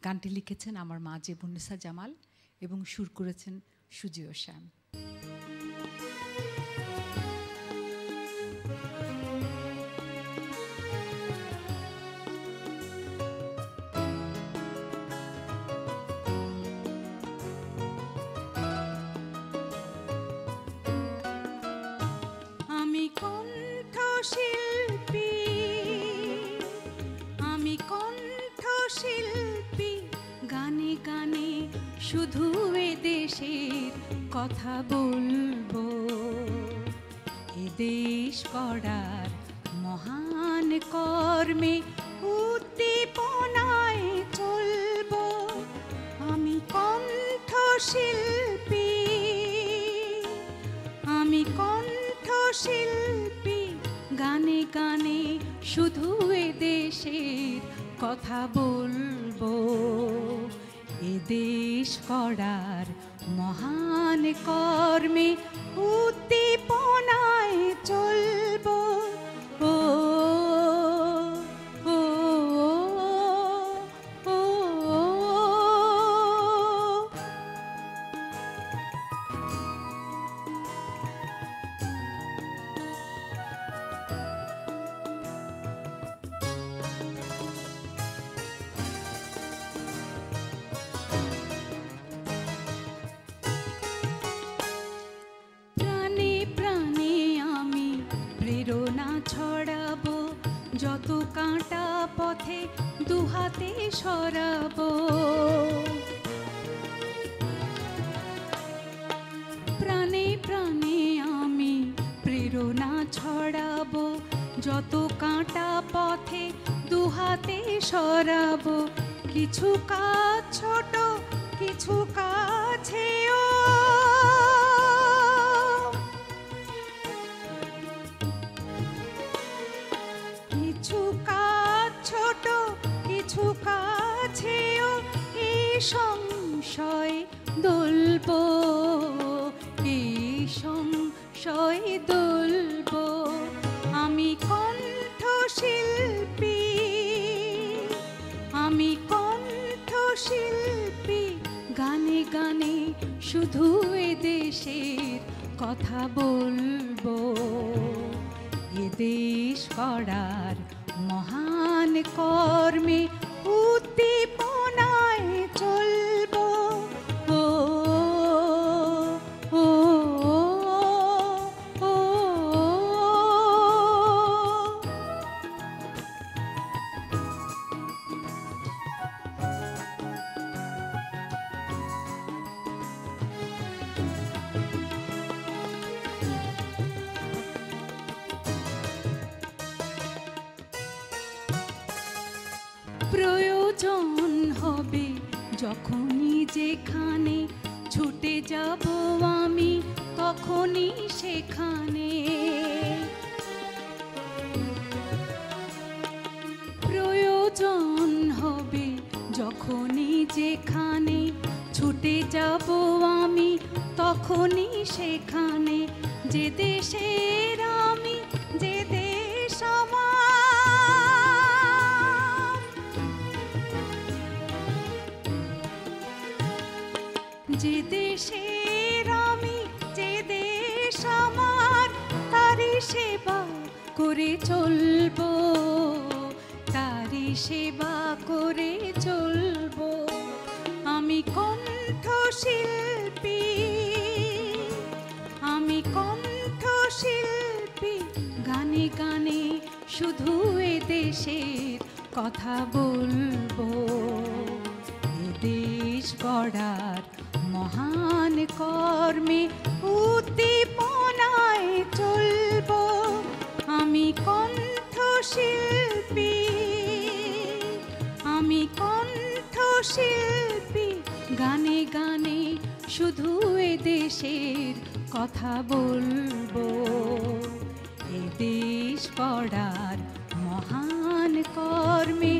গানটি লিখেছেন আমার মা জেবুন্নেসা জামাল এবং সুর করেছেন সুজিও শ্যাম। শুধু এ দেশের কথা বলবো, এ দেশ গড়ার মহান কর্মে উদ্দীপনায় চলবো। আমি কণ্ঠশিল্পী, আমি কণ্ঠশিল্পী, গানে গানে শুধু এ দেশের কথা বলবো। এ দেশ গড়ার মহান কর্মে উদ্দীপনায় চলবো। ও ও ও ছড়াবো, যত কাঁটা পথে দুহাতে সরাবো। প্রাণে প্রাণে আমি প্রেরণা ছড়াবো, যত কাঁটা পথে দুহাতে সরাবো। কিছু কাজ ছোট, কিছু কাছেও, কিছু কাজ ছোট, কিছু কাছেও, এই সংশয় দোলবো, এই সংশয় দোলবো। আমি কণ্ঠশিল্পী, আমি কণ্ঠশিল্পী, গানে গানে শুধু এ দেশের কথা বলবো। এ দেশ গড়ার মহান কর্মে উদ্দীপনায় চলবো। ও ও ও প্রয়োজন হবে যখনই যেখানে, ছুটে যাব আমি তখনই সেখানে। প্রয়োজন হবে যখনই যেখানে, ছুটে যাব আমি তখনই সেখানে। যে দেশের আমি, যে দেশ আমার, যে দেশের আমি, যে দেশ আমার, তারই সেবা করে চলবো, তারই সেবা করে চলবো। আমি কণ্ঠশিল্পী, আমি কণ্ঠশিল্পী, গানে গানে শুধু এ দেশের কথা বলবো। এ দেশ গড়ার মহান কর্মে উদ্দীপনায় চলবো। আমি কণ্ঠশিল্পী, আমি কণ্ঠশিল্পী, গানে গানে শুধু এ দেশের কথা বলবো। এ দেশ গড়ার মহান কর্মে